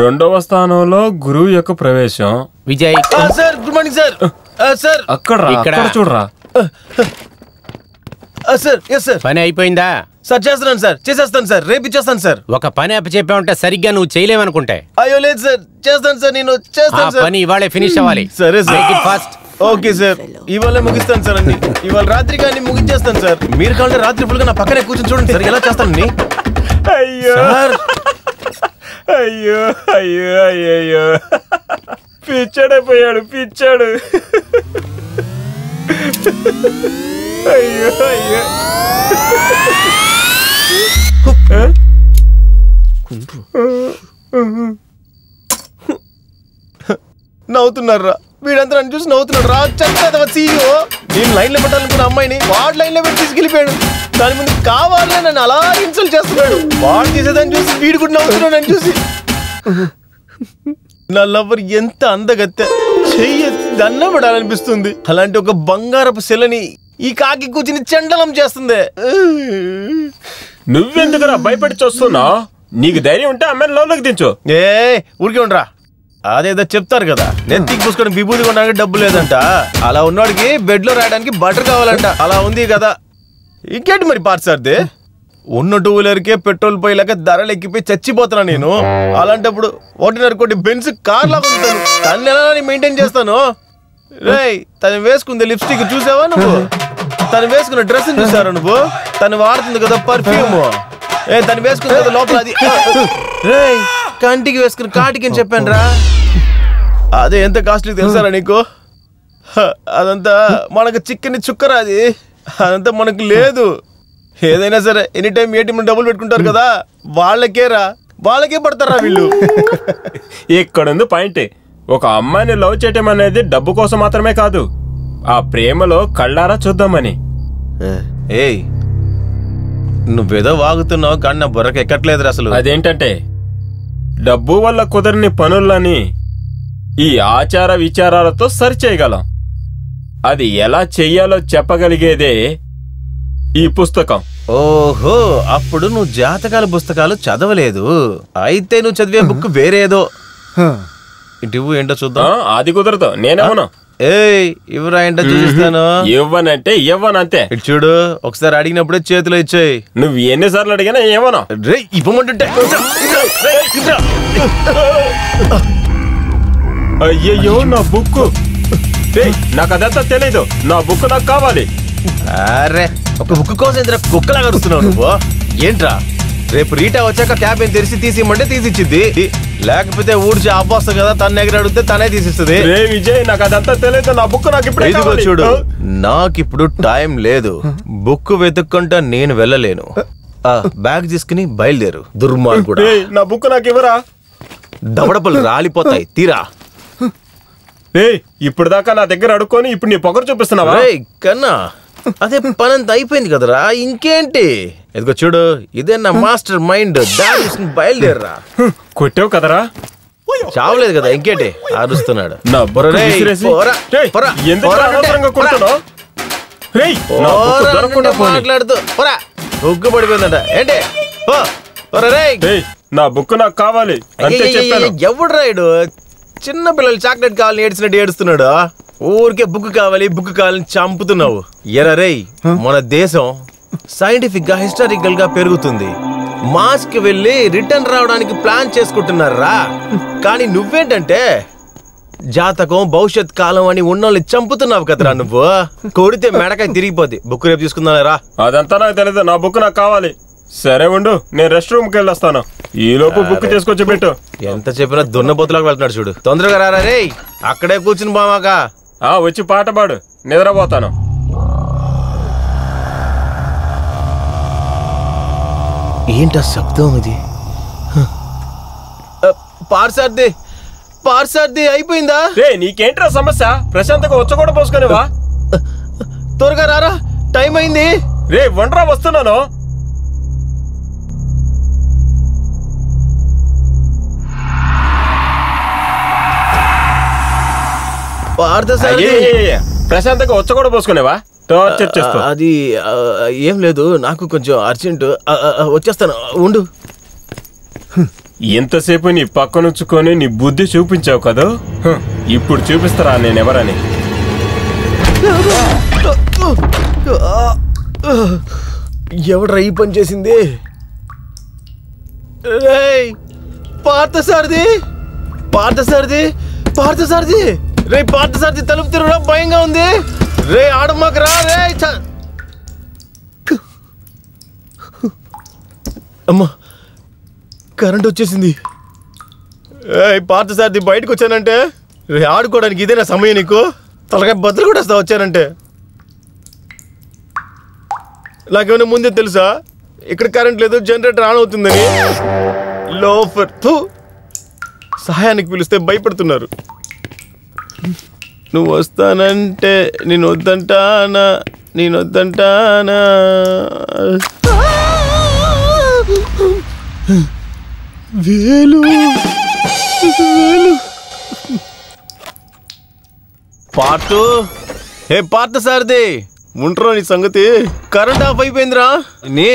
రెండవ స్థానంలో గురువు యొక్క ప్రవేశం. Vijay sir good morning sir. Sir ఇక్కడ చూడరా సార్. Yes sir. పని అయిపోయిందా? సార్ చేస్తున్నాను సార్, చేసేస్తాను సార్, రేపు ఇచ్చేస్తాను సార్. ఒక పని అప్పచెప్పావంటే సరిగ్గా నువ్వు చేయలేవనుకుంటే. అయ్యో లేదు సార్, చేస్తాను సార్, నేను చేస్తాను సార్. పని ఇవాళే ఫినిష్ అవ్వాలి. సరే సార్, ఫాస్ట్. ఓకే సార్, ఇవాళ ముగిస్తాను సార్ అన్ని. ఇవాళ రాత్రి కానీ ముగించేస్తాను సార్. మీరు కావాలంటే రాత్రి ఫుల్గా నా పక్కనే కూర్చొని చూడండి సార్ ఎలా చేస్తాను. అయ్యో అయ్యో అయ్యో అయ్యో పిచ్చాడైపోయాడు పిచ్చాడు. అయ్యో అయ్యో నవ్వుతున్నారా? వీడంతా నన్ను చూసి నవ్వుతున్నాడు రా. చెత్త సీఈఓ. నేను లైన్లో పెట్టాలనుకున్న అమ్మాయిని వాడు లైన్లో పెట్టి తీసుకెళ్ళిపోయాడు. దాని ముందు కావాలనే నన్ను అలా ఇన్సల్ట్ చేస్తున్నాడు. వాడు చేసేదాన్ని చూసి వీడు కూడా నవ్వుతున్నాడు నన్ను చూసి. నా లవ్వర్ ఎంత అందగత్తె, చెయ్యి దండం పడాలనిపిస్తుంది. అలాంటి ఒక బంగారపు శిలని ఈ కాకి కూర్చుని చెండలం చేస్తుంది. నువ్వెందుకురా భయపడి చూస్తున్నావు? నీకు ధైర్యం ఉంటే అమ్మాయిని లోపలికి దించు. ఊరికే ఉండరా, అదేదో చెప్తారు కదా, నెత్తికి పూసుకొని విభూతి కొనడానికి డబ్బు లేదంట. అలా ఉన్నోడికి బెడ్ లో రాయడానికి బటర్ కావాలంట. అలా ఉంది కదా. ఇంకేంటి మరి పార్సార్దే, ఉన్న 2 వీలర్కే పెట్రోల్ పోయేలాగా ధరలు ఎక్కిపోయి చచ్చిపోతున్నా నేను. అలాంటప్పుడు 1.5 కోటి బెంజ్ కార్ లాగా ఉంటాను. తను ఎలా మెయింటైన్ చేస్తాను? రేయ్, తను వేసుకుంది లిప్స్టిక్ చూసావా నువ్వు? తను వేసుకున్న డ్రెస్ చూసారా నువ్వు? తను వాడుతుంది కదా పర్ఫ్యూమ్. తను వేసుకుంది కదా లోపల అది. రేయ్, కంటికి వేసుకుని కాటికి అని చెప్పాను రా. అదే ఎంత కాస్ట్లీ తెలుసారా నీకు? అదంతా మనకు చిక్కని చుక్కరా. అదంతా మనకు లేదు. ఏదైనా సరే ఎనీ టైం ఏటీఎం డబ్బులు పెట్టుకుంటారు కదా, వాళ్ళకే పడతారా వీళ్ళు. ఇక్కడుంది పాయింట్. ఒక అమ్మాయిని లవ్ చేయటం అనేది డబ్బు కోసం మాత్రమే కాదు, ఆ ప్రేమలో కళ్ళారా చూద్దామని. ఏయ్, నువ్వేదో వాగుతున్నావు కానీ నా బుర్రకు ఎక్కట్లేదు అసలు. అదేంటంటే, డబ్బు వల్ల కుదరని పనులని ఈ ఆచార విచారాలతో సరిచేయగలం. అది ఎలా చెయ్యాలో చెప్పగలిగేదే ఈ పుస్తకం. ఓహో, అప్పుడు నువ్వు జాతకాల పుస్తకాలు చదవలేదు. అయితే నువ్వు చదివే బుక్ వేరేదో. ఇటు ఏంటో చూద్దాం. అది కుదరదు, నేనేమను. ఏయ్, ఇవ్వరా ఏంటో చూపిస్తాను. ఇవ్వనంటే ఇవ్వనంతే. ఇటు చూడు, ఒకసారి అడిగినప్పుడే చేతిలో ఇచ్చాయి. నువ్వు ఎన్నిసార్లు అడిగినా ఏమను. రే, ఇవ్వమంటుంటే అయ్యయ్యో, నా బుక్. నాకు అదంతా తెలీదు, నా బుక్ నాకు కావాలి. అరే, ఒక బుక్ కోసం ఇంత కుక్కలాగా అరుస్తున్నావు నువ్వు. ఏంట్రా, రేపు రీటా వచ్చాక క్యాబిన్ తెరిచి తీసిమ్మంటే తీసిచ్చింది. లేకపోతే ఊడ్చి అవ్వొస్తా కదా, తన దగ్గర అడిగితే తనే తీసిస్తుంది. విజయ్, నాకు అదంతా తెలియదు, నా బుక్ నాకు ఇప్పుడు. ఇదిగో చూడు, నాకిప్పుడు టైం లేదు. బుక్ వెతుక్కుంటా నేను వెళ్ళలేను. బ్యాగ్ తీసుకుని బయలుదేరు. దుర్మార్గుడా, నా బుక్ నాకు ఇవ్వరా. దవడపలు రాలిపోతాయి, తీరా. ఇప్పుడు దాకా నా దగ్గర అడుక్కొని ఇప్పుడు నీ పొగరు చూపిస్తున్నావా? కన్నా, అదే పనంతా అయిపోయింది కదరా, ఇంకేంటి? ఇదిగో చూడు, ఇదే నా మాస్టర్ మైండ్. బయలుదేరరా. కొట్టావు కదరా? చావలేదు కదా, ఇంకేంటి అరుస్తున్నాడు. మాట్లాడుతూ బుక్ పడిపోయిందంట. ఏంటి? నా బుక్ నాకు కావాలి. ఎవడు రాయుడు? చిన్న పిల్లలు చాక్లెట్ కావాలని ఏడ్చినట్టు ఏడుస్తున్నాడు. ఊరికే బుక్ కావాలని చంపుతున్నావు. ఎరా రేయ్, మన దేశం సైంటిఫిక్ గా హిస్టారికల్ గా పెరుగుతుంది. మాస్ కి వెళ్ళి రిటర్న్ రావడానికి ప్లాన్ చేసుకుంటున్నారా. కానీ నువ్వేంటంటే జాతకం, భవిష్యత్ కాలం అని ఉన్నోళ్ళని చంపుతున్నావు కదరా నువ్వు. కొడితే మెడకాయ తిరిగిపోద్ది. బుక్ రేపు తీసుకుందారా. అదంతా నాకు తెలియదు, నా బుక్ నాకు కావాలి. సరే ఉండు, నేను రెస్ట్ రూమ్ కి వెళ్ళొస్తాను. ఈ లోపు బుక్ తీసుకొచ్చి పెట్టు. ఎంత చెప్పినా దున్నపోతులకు వెళ్తున్నాడు చూడు. తొందరగా రారా రే, అక్కడే కూర్చుని బామాక. వచ్చి పాట పాడు, నిద్రపోతాను. ఏంటా శబ్దం ఇది? పార్సార్ది అయిపోయిందా? నీకేంట్రా సమస్య? ప్రశాంతంగా వచ్చ కూడా పోసుకునేవా? త్వరగా రారా, టైం అయింది. రే వండ్రా, వస్తున్నాను. ప్రశాంతంగా వచ్చ కూడా పోసుకునేవా? అది ఏం లేదు, నాకు కొంచెం అర్జెంట్. వచ్చేస్తాను, ఉండు. ఇంతసేపు నీ పక్కనుంచుకొని నీ బుద్ధి చూపించావు కదా, ఇప్పుడు చూపిస్తారా నేనెవరని. ఎవడ్రా ఈ పని చేసింది? పార్థసారథి, పార్థసారథి, పార్థసారథి, రే పార్థసారథి, తలుపు తిరగరా, భయంగా ఉంది. రే ఆడమాకరా రే. అమ్మా, కరెంట్ వచ్చేసింది. పార్థసారథి, బయటకు వచ్చానంటే రే ఆడుకోవడానికి ఇదేనా సమయం నీకు? తలకాయ బద్దలు కూడా వస్తా వచ్చానంటే. నాకేమైనా ముందే తెలుసా ఇక్కడ కరెంట్ లేదు, జనరేటర్ ఆన్ అవుతుందని? లోఫర్, సహాయానికి పిలిస్తే భయపడుతున్నారు. నువ్వు వస్తానంటే నేను వద్దంటానా, నేను వద్దంటానా? వేలు వేలు. పార్టు, హే పార్థసారథి, ఉంటారా నీ సంగతి? కరెంట్ ఆఫ్ అయిపోయిందిరా. నీ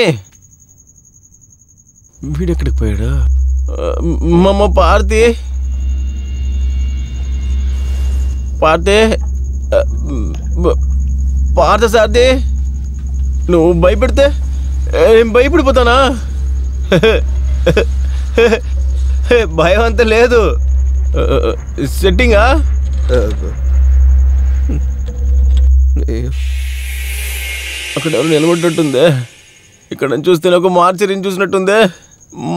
వీడెక్కడికి పోయాడు? మమ్మ పార్థి, పార్థి, పార్థసారథి, నువ్వు భయపెడితే నేను భయపడిపోతానా? భయం అంత లేదు. సెట్టింగా? అక్కడ ఎవరు నిలబడ్డట్టుందే. ఇక్కడ చూస్తే ఒక మార్చరిని చూసినట్టుందే.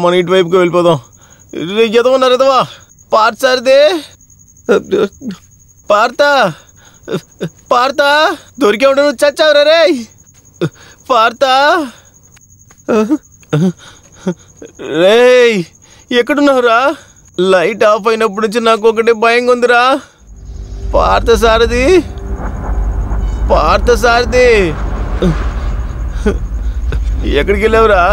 మన ఇటువైపుకి వెళ్ళిపోదాం. ఎదవన్నారు ఎదవా. పార్థసారథి, పార్థ, పార్థ, దొరికే ఉండ, నువ్వు చచ్చావురా రే. పార్థ రే, ఎక్కడున్నావురా? లైట్ ఆఫ్ అయినప్పటి నుంచి నాకు ఒకటే భయంగా ఉందిరా. పార్థసారథి, పార్థసారథి, ఎక్కడికి వెళ్ళావురా?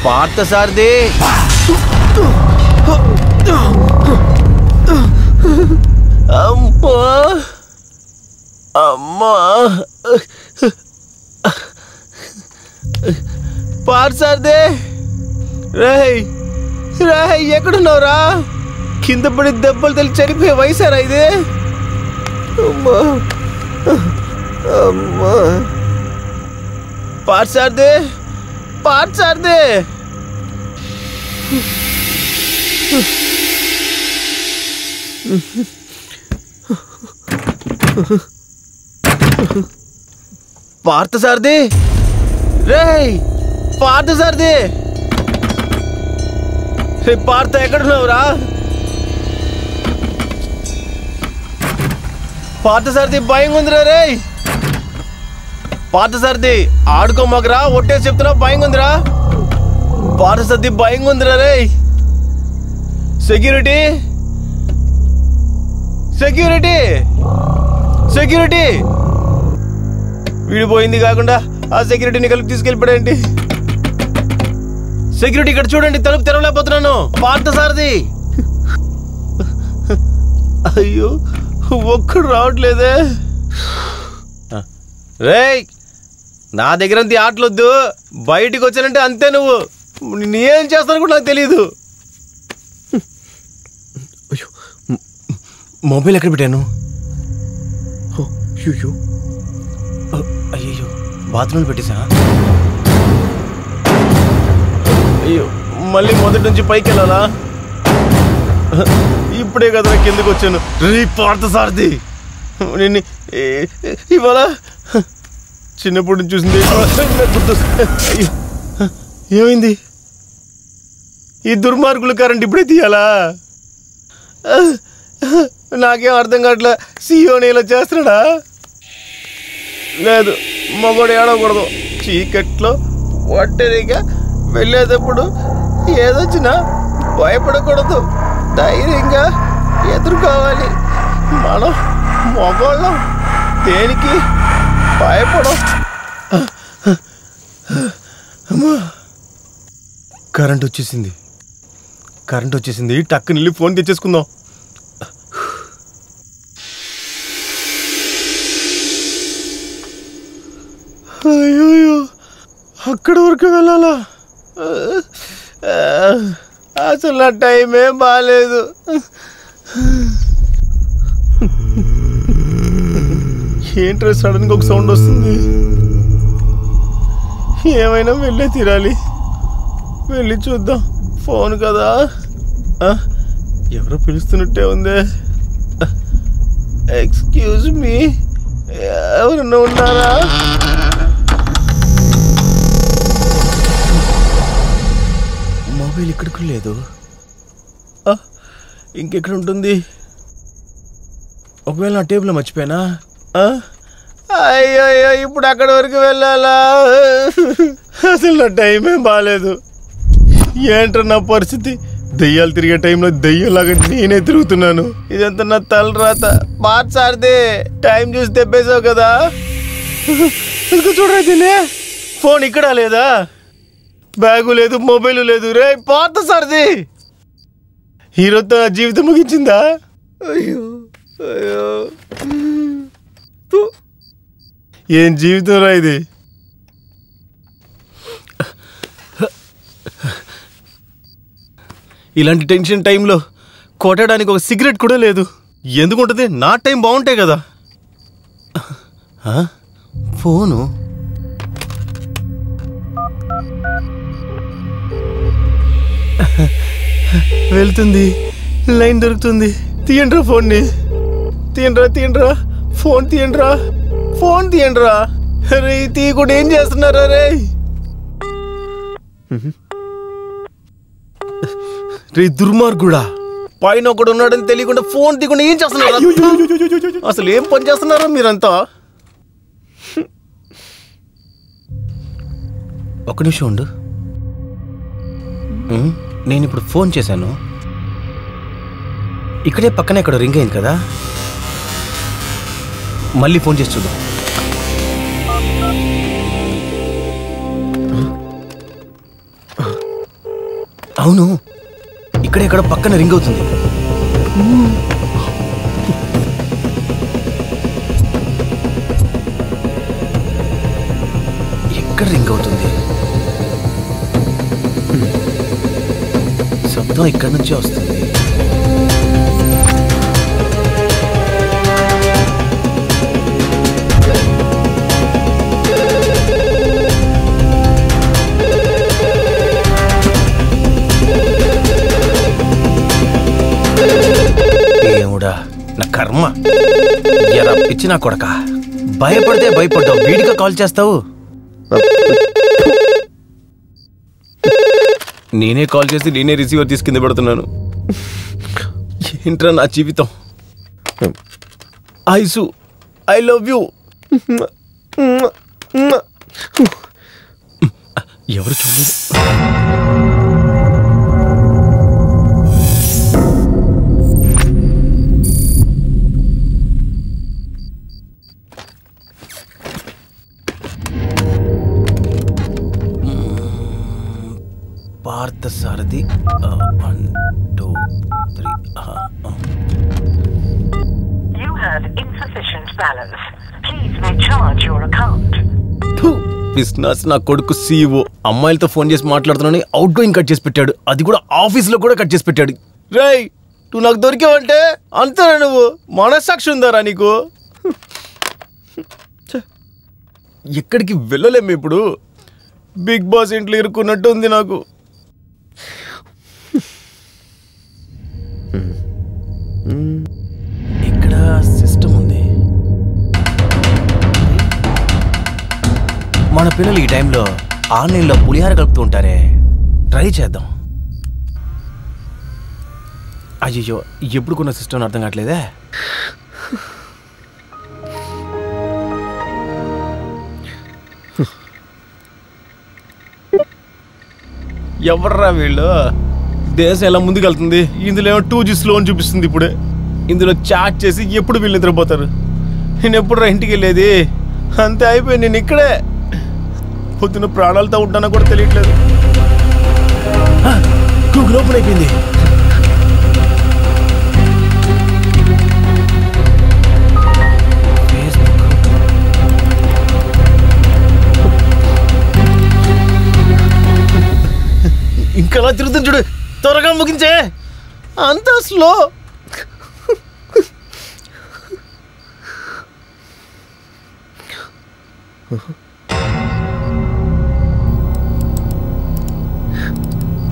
పార్థసారథి, అమ్మా అమ్మా, పార్థసారథి, రేయ్ రేయ్, ఎక్కడున్నావురా? కింద పడి దెబ్బలు తెలిసి చనిపోయే వయసారా ఇది? అమ్మా అమ్మా. పార్థసారథి, పార్థసారథి, పార్థసారథి, రేయ్ పార్థసారథి, పార్థ ఎక్కడున్నావురా? పార్థసారథి, భయంగా ఉందిరా రే. పార్థసారథి, ఆడుకోమాకరా, ఒట్టేసి చెప్తున్నా, భయంగా ఉందిరా. పార్థసారథి, భయంగా ఉందిరా రే. Security, security, security. వీడిపోయింది కాకుండా ఆ సెక్యూరిటీని కలిపి తీసుకెళ్ళిపోయాడేంటి? సెక్యూరిటీ, ఇక్కడ చూడండి, తలుపు తెరవలేకపోతున్నాను. పార్థసారథి, అయ్యో ఒక్కడు రావట్లేదే. రేయ్, నా దగ్గర ఆటలొద్దు, బయటికి వచ్చానంటే అంతే. నువ్వు నేనేం చేస్తాను కూడా నాకు తెలీదు. అయ్యో, మొబైల్ ఎక్కడ పెట్టాను? అయ్యో అయ్యో, బాత్రూంలో పెట్టేసా? అయ్యో, మళ్ళీ మొదటి నుంచి పైకి వెళ్ళాలా? ఇప్పుడే కదా కిందకు వచ్చాను. రే పార్థసారథి, నిన్ను ఇవాళ చిన్నప్పుడు నుంచి చూసింది గుర్తొస్తుంది. ఏమైంది? ఈ దుర్మార్గుల కరెంట్ ఇప్పుడే తీయాలా? నాకేం అర్థం కావట్లే. సీఓని ఇలా చేస్తున్నాడా? లేదు, మగోడు ఏడవకూడదు. చీకట్లో ఒంటరిగా వెళ్ళేటప్పుడు ఏదొచ్చినా భయపడకూడదు, ధైర్యంగా ఎదుర్కోవాలి. మనం మగోళ్ళం, దేనికి భయపడం. కరెంట్ వచ్చేసింది, కరెంట్ వచ్చేసింది. టక్కుని వెళ్ళి ఫోన్ తెచ్చేసుకుందాం. అయ్యో అక్కడ వరకు వెళ్ళాలా? అసలు నా టైం ఏం బాగాలేదు. ఏంట్రా సడన్గా ఒక సౌండ్ వస్తుంది? ఏమైనా వెళ్ళే తీరాలి. వెళ్ళి చూద్దాం. ఫోన్ కదా, ఎవరో పిలుస్తున్నట్టే ఉందే. ఎక్స్క్యూజ్ మీ, ఎవరన్నా ఉన్నారా? మొబైల్ ఇక్కడికి లేదు. ఇంకెక్కడ ఉంటుంది? ఒకవేళ నా టేబుల్ మర్చిపోయానా? అయ్యో ఇప్పుడు అక్కడ వరకు వెళ్ళాలా? అసలు నా టైం ఏం బాగాలేదు. ఏంట్రా నా పరిస్థితి? దెయ్యాలు తిరిగే టైంలో దెయ్యంలాగా నేనే తిరుగుతున్నాను. ఇదంతా నా తలరాత. మార్చారిదే టైం చూసి తెప్పేసావు కదా. ఇంకా చూడరా దీన్ని. ఫోన్ ఇక్కడ లేదా, బ్యాగు లేదు, మొబైల్ లేదు. రే పాత సార్ది. హీరోతో నా జీవితం ముగించిందా? అయ్యో అయ్యో ఏం జీవితం రా ఇది. ఇలాంటి టెన్షన్ టైంలో కొట్టడానికి ఒక సిగరెట్ కూడా లేదు. ఎందుకుంటుంది? నా టైం బాగుంటాయి కదా. ఫోను వెళ్తుంది, లైన్ దొరుకుతుంది. తీయండ్రా ఫోన్ని. తీయండ్రా ఫోన్ తీయండ్రా. రే తీయకుండా ఏం చేస్తున్నారా రే? రే దుర్మార్గుడా, పైన ఒకడు ఉన్నాడని తెలియకుండా ఫోన్ తీయకుండా ఏం చేస్తున్నారా? అసలు ఏం పని చేస్తున్నారా మీరంతా? ఒక నిమిషం ఉండు. నేను ఇప్పుడు ఫోన్ చేశాను. ఇక్కడే పక్కనే ఇక్కడ రింగ్ అయింది కదా. మళ్ళీ ఫోన్ చేసి చూద్దాం. అవును, ఇక్కడే ఇక్కడ పక్కన రింగ్ అవుతుంది. ఎక్కడ రింగ్ అవుతుంది? శబ్దం ఇక్కడి నుంచే వస్తుంది. నా కర్మ, ఎరా పిచ్చి నా కొడక. భయపడితే భయపడ్డావు, వీడిగా కాల్ చేస్తావు. నేనే కాల్ చేసి నేనే రిసీవర్ తీసి కింద పెడుతున్నాను. ఏంట్రా నా జీవితం. Ice, I love you. ఎవరు చూడలేదు. Parthasarathi 1 2 3. You have insufficient balance. Please recharge your account. Business నా కొడుకు CEO అమ్మాయిలతో ఫోన్ చేసి మాట్లాడుతున్నాను, అవుట్ గోయింగ్ కట్ చేసి పెట్టాడు. అది కూడా ఆఫీస్లో కూడా కట్ చేసి పెట్టాడు. రేయ్, నువ్వు నాకు దొరికావంటే అంతేనా? నువ్వు మనస్సాక్షి ఉందారా నీకు? ఎక్కడికి వెళ్ళలేము ఇప్పుడు. బిగ్ బాస్ ఇంట్లో ఇరుక్కున్నట్టు ఉంది నాకు. ఇక్కడ సిస్టమ్ ఉంది. మన పిల్లలు ఈ టైంలో ఆన్లైన్లో పులిహార కలుపుతూ ఉంటారే, ట్రై చేద్దాం. అయ్యో, ఎప్పుడు కొన్న సిస్టమ్ అర్థం కావట్లేదే. ఎవర్రా వీళ్ళు? దేశం ఎలా ముందుకెళ్తుంది? ఇందులో ఏమో 2G స్లో అని చూపిస్తుంది. ఇప్పుడే ఇందులో చాట్ చేసి ఎప్పుడు వీళ్ళు నిద్రపోతారు? నేను ఎప్పుడు ఇంటికి వెళ్ళేది? అంతే అయిపోయింది. నేను ఇక్కడే పొద్దున ప్రాణాలతో ఉంటానో కూడా తెలియట్లేదు. గూగుల్ ఓపెన్ అయిపోయింది. ఎలా తిరుగుతుంది చూడు, త్వరగా ముగించే. అంత స్లో.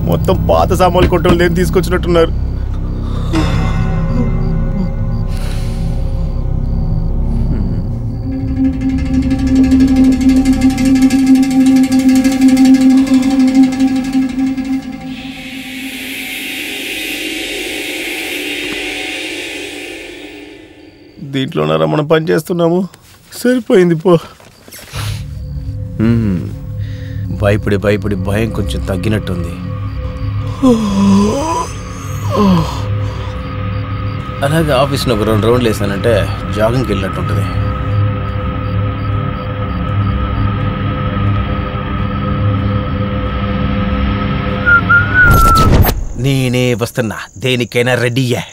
మొత్తం పాత సామాన్లు కొట్టోళ్ళు ఏం తీసుకొచ్చినట్టున్నారు. దీంట్లోనారా మనం పని చేస్తున్నాము. సరిపోయింది పో. భయపడి భయపడి భయం కొంచెం తగ్గినట్టుంది. అలాగే ఆఫీస్లో ఒక 2 రౌండ్లు వేసానంటే జాగింగ్కి వెళ్ళినట్టుంటుంది. నేనే వస్తున్నా, దేనికైనా రెడీయే.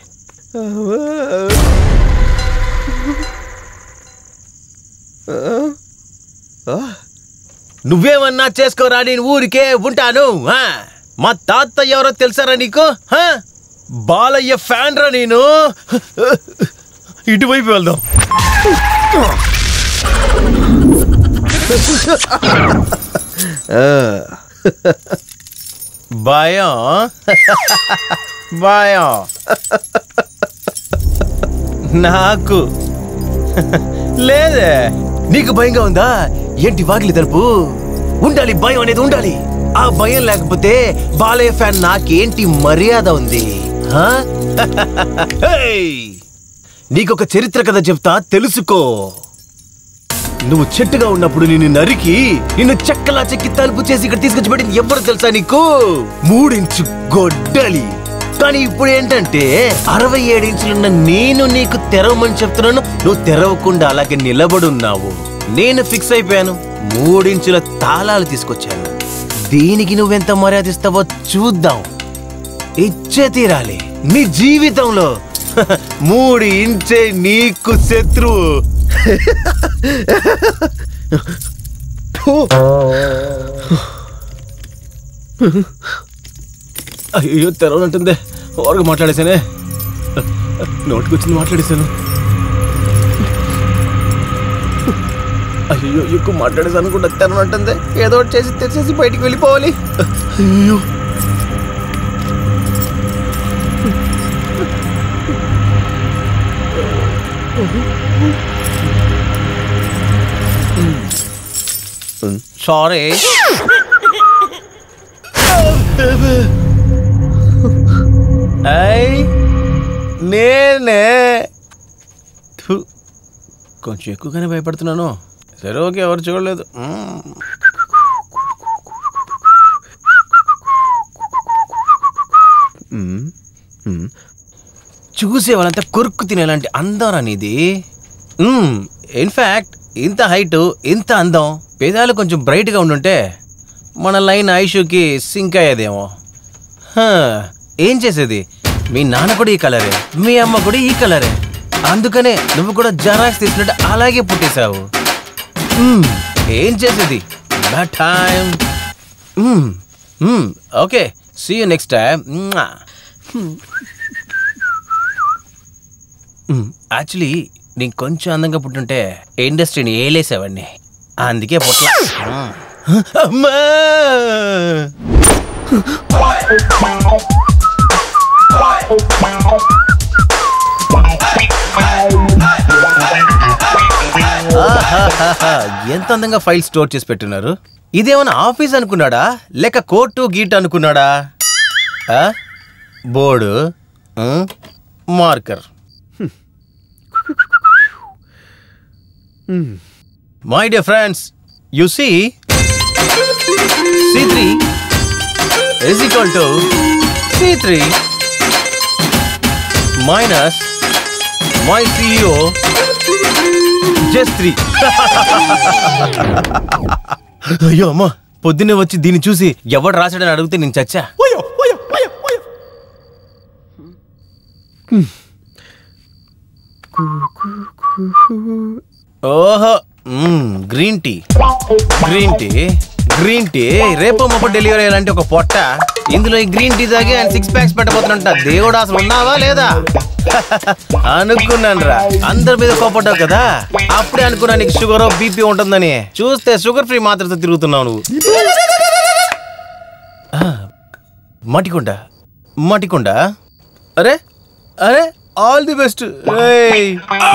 నువ్వేమన్నా చేసుకోరా, నేను ఊరికే ఉంటాను. మా తాత ఎవరో తెలుసారా నీకు? బాలయ్య ఫ్యాన్ రా నేను. ఇటువైపు వెళ్దాం. భయం భయం నాకు లేదే. నీకు భయంగా ఉందా? ఏంటి వాకిలి తలుపు? ఉండాలి, భయం అనేది ఉండాలి. ఆ భయం లేకపోతే బాలయ్య ఫ్యాన్ నాకేంటి మర్యాద ఉంది? నీకొక చరిత్ర కథ చెప్తా, తెలుసుకో. నువ్వు చెట్టుగా ఉన్నప్పుడు నిన్ను నరికి నిన్ను చెక్కలా చెక్కి తలుపు చేసి ఇక్కడ తీసుకొచ్చి పెట్టింది ఎవరు తెలుసా నీకు? 3 ఇంచు గొడ్డలి. కానీ ఇప్పుడు ఏంటంటే 67 ఇంచులున్న నేను నీకు తెరవమని చెప్తున్నాను, నువ్వు తెరవకుండా అలాగే నిలబడున్నావు. నేను ఫిక్స్ అయిపోయాను, 3 ఇంచుల తాళాలు తీసుకొచ్చాను. దీనికి నువ్వెంత మర్యాద ఇస్తావో చూద్దాం. ఇచ్చే తీరాలి. నీ జీవితంలో 3 ఇంచే నీకు శత్రువు. అయ్యో తెరవనంటుందే, ఓరగా మాట్లాడేశానే. నోటికొచ్చింది మాట్లాడేశాను. అయ్యో ఎక్కువ మాట్లాడేసి అనుకుంటా తెరవనంటుంది. ఏదో ఒకటి చేసి తెచ్చేసి బయటికి వెళ్ళిపోవాలి. అయ్యో సారీ. నేనే కొంచెం ఎక్కువగానే భయపడుతున్నాను. సరే ఓకే, ఎవరు చూడలేదు. చూసే వాళ్ళంతా కొరుక్కు తినేలాంటి అందం అనేది. ఇన్ఫ్యాక్ట్ ఇంత హైట్, ఇంత అందం, పేదాలు కొంచెం బ్రైట్గా ఉండుంటే మన లైన్ ఐషుకి సింక్ అయ్యేదేమో. ఏం చేసేది, మీ నాన్న కూడా ఈ కలరే, మీ అమ్మ కూడా ఈ కలరే. అందుకనే నువ్వు కూడా జరాక్స్ తీసినట్టు అలాగే పుట్టేశావు. ఏం చేసేది, bad time. Okay, see you next time. Actually నేను కొంచెం అందంగా పుట్టుంటే ఇండస్ట్రీని ఏలేసేవాడిని, అందుకే పుట్ల. అమ్మా ఎంత అందంగా ఫైల్ స్టోర్ చేసి పెట్టున్నారు. ఇదేమన్నా ఆఫీస్ అనుకున్నాడా లేక కోర్టు గీట్ అనుకున్నాడా? Board, marker. My dear friends, you see, C3 is equal to C3 minus my CEO just 3. అయ్యో అమ్మా, పొద్దున్నే వచ్చి దీన్ని చూసి ఎవడు రాశాడని అడిగితే నేను చచ్చా. ఓహో, green tea. Green tea green tea రేపు మాపు డెలివరీ అయ్యాలంటే ఒక పొట్ట, ఇందులో ఈ గ్రీన్ టీ తాగి ఆయన 6 ప్యాక్స్ పెట్టబోతున్నట్ట. దేవుడు అసలు ఉన్నావా లేదా? అనుకున్నాను రా, అందరి మీద కోపడ్డావు కదా, అప్పుడే అనుకున్నా నీకు షుగర్ బీపీ ఉంటుందని. చూస్తే షుగర్ ఫ్రీ మాత్రతో తిరుగుతున్నావు నువ్వు. మటికొండ మటికొండ, అరే అరే ఆల్ ది బెస్ట్.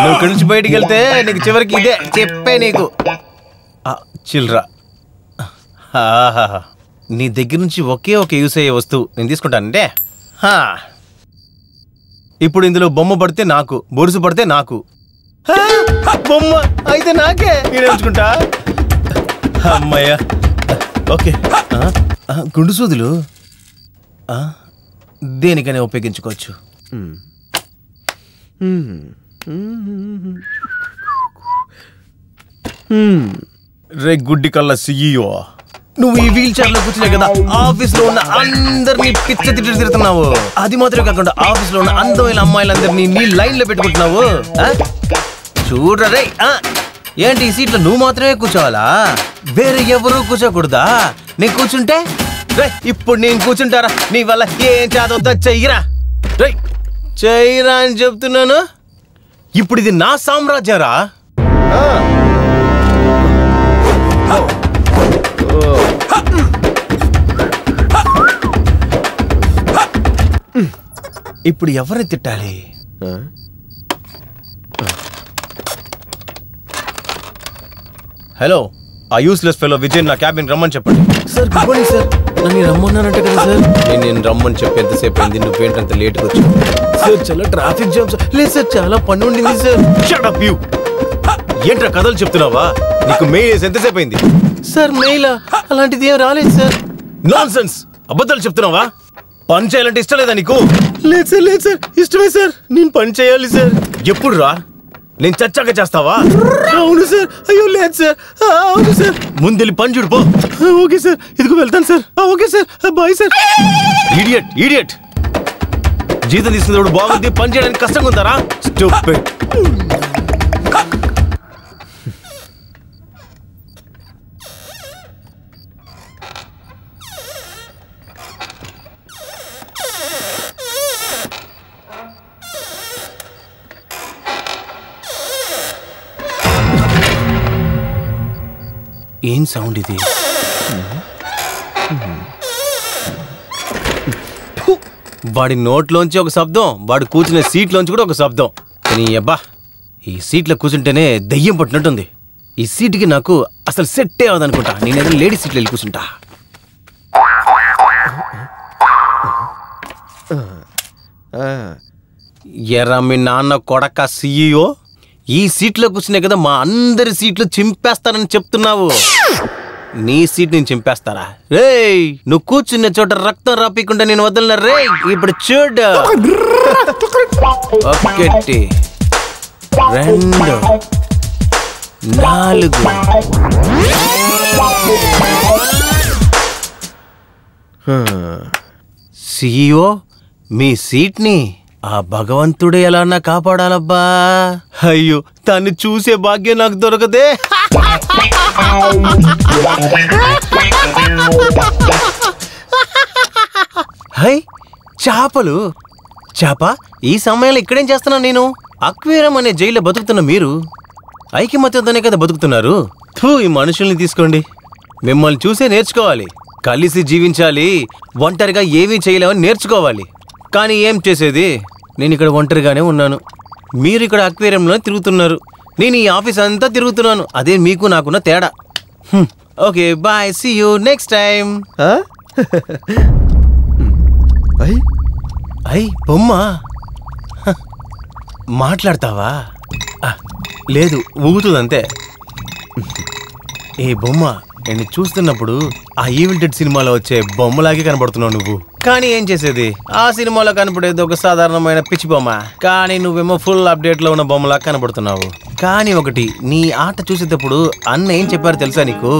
నువ్వు ఇక్కడి నుంచి బయటికి వెళ్తే నీకు చివరికి ఇదే చెప్పే నీకు. చిల్రా, నీ దగ్గర నుంచి ఒకే ఒక యూస్ అయ్యే వస్తువు నేను తీసుకుంటానంటే. ఇప్పుడు ఇందులో బొమ్మ పడితే నాకు, బొరుసు పడితే నాకు. బొమ్మ అయితే నాకే, నేను ఎంచుకుంటా. అమ్మయ్యా, ఓకే. గుండు సూదులు దేనికైనా ఉపయోగించుకోవచ్చు. రే గుడ్డి కళ్ళ సిఇఓ, నువ్వు ఈ వీల్ చైర్ లో కూర్చునే కదా ఆఫీస్ లో ఉన్న అందరినీ పిచ్చ తిట్టి తిడుతున్నావు. అది మాత్రమే కాకుండా ఆఫీస్ లో ఉన్న అందమైన అమ్మాయిలందరినీ నీ లైన్ లో పెట్టుకుంటున్నావు. చూడరా రే, ఏంటి ఈ సీట్లో నువ్వు మాత్రమే కూర్చోవాలా? వేరే ఎవరు కూర్చోకూడదా? నేను కూర్చుంటే రే, ఇప్పుడు నేను కూర్చుంటారా? నీ వల్ల ఏం చేద్దా? చెయ్యరా రే, చెయ్యరా అని చెప్తున్నాను. ఇప్పుడు ఇది నా సామ్రాజ్యరా. ఇప్పుడు ఎవరిని తిట్టాలి? హలో, ఆ యూస్లెస్ ఫెలో విజయ్ నా క్యాబిన్ రమ్మని చెప్పండి. సార్ గుడ్ మార్నింగ్ సార్, నన్ను రమ్మన్నానంటే కదా సార్. నేను రమ్మని చెప్పి ఎంతసేపు అయింది, నువ్వేంటంత లేట్గా వచ్చావు? సార్ చాలా ట్రాఫిక్ జామ్ సార్. లేదు సార్, చాలా పని ఉండింది సార్. Shut up you. ఏంట్రా కథలు చెప్తున్నావా? నీకు మెయిల్ వేసి ఎంతసేపు అయింది? సార్ మెయిలా? అలాంటిది ఏం రాలేదు సార్. నాన్ సెన్స్, అబద్ధాలు చెప్తున్నావా? పని చేయాలంటే ఇష్టం లేదా నీకు? లేదు సార్, లేదు సార్, ఇష్టమే సార్. నేను పని చేయాలి సార్. ఎప్పుడు రా? నేను చచ్చాక చేస్తావా? అవును సార్. అయ్యో లేదు సార్. అవును సార్. ముందెళ్ళి పని చూడు పో. ఓకే సార్, ఇదిగో వెళ్తాను sir. Okay sir, bye sir. Idiot idiot, జీతం తీసుకున్నప్పుడు బాగుంది, పని చేయడానికి కష్టంగా ఉందారా? స్టూపిడ్. ఏం సౌండ్ ఇది? వాడి నోట్లోంచి ఒక శబ్దం, వాడు కూర్చునే సీట్లోంచి కూడా ఒక శబ్దం. కానీ అబ్బా, ఈ సీట్లో కూర్చుంటేనే దయ్యం పట్టినట్టుంది. ఈ సీట్కి నాకు అసలు సెట్టే అవదనుకుంటా. నేనేదో లేడీ సీట్లో వెళ్ళి కూర్చుంటా. ఎరా మీ నాన్న కొడక సిఇఓ, ఈ సీట్లో కూర్చునే కదా మా అందరి సీట్లు చింపేస్తానని చెప్తున్నావు. నీ సీట్ నేను చింపేస్తారా? రేయ్, నువ్వు కూర్చున్న చోట రక్తం రాపీకుండా నేను వదలనా రే? ఇప్పుడు చూడు, 1 2 4. సిఇఓ, మీ సీట్ని ఆ భగవంతుడే ఎలా నా కాపాడాలబ్బా. అయ్యో, దాన్ని చూసే భాగ్యం నాకు దొరకదే. హై, చేపలు. చేప, ఈ సమయంలో ఇక్కడేం చేస్తున్నాను నేను? అక్వేరియం అనే జైల్లో బతుకుతున్న మీరు ఐకమత్యంతోనే కదా బతుకుతున్నారు. ఈ మనుషుల్ని తీసుకోండి, మిమ్మల్ని చూసే నేర్చుకోవాలి. కలిసి జీవించాలి, ఒంటరిగా ఏమీ చేయలేమని నేర్చుకోవాలి. కానీ ఏం చేసేది, నేను ఇక్కడ ఒంటరిగానే ఉన్నాను. మీరు ఇక్కడ అక్వేరియంలో తిరుగుతున్నారు, నేను ఈ ఆఫీస్ అంతా తిరుగుతున్నాను. అదే మీకు నాకున్న తేడా. Okay bye, see you next time. అయ్ బొమ్మ, మాట్లాడతావా? లేదు, ఊగుతుందంతే. ఏ బొమ్మ, నేను చూస్తున్నప్పుడు ఆ ఈవిల్ డెడ్ సినిమాలో వచ్చే బొమ్మలాగే కనబడుతున్నావు నువ్వు. కానీ ఏం చేసేది, ఆ సినిమాలో కనపడేది ఒక సాధారణమైన పిచ్చి బొమ్మ, కానీ నువ్వేమో ఫుల్ అప్డేట్ లో ఉన్న బొమ్మలా కనబడుతున్నావు. కానీ ఒకటి, నీ ఆట చూసేటప్పుడు అన్న ఏం చెప్పారు తెలుసా నీకు?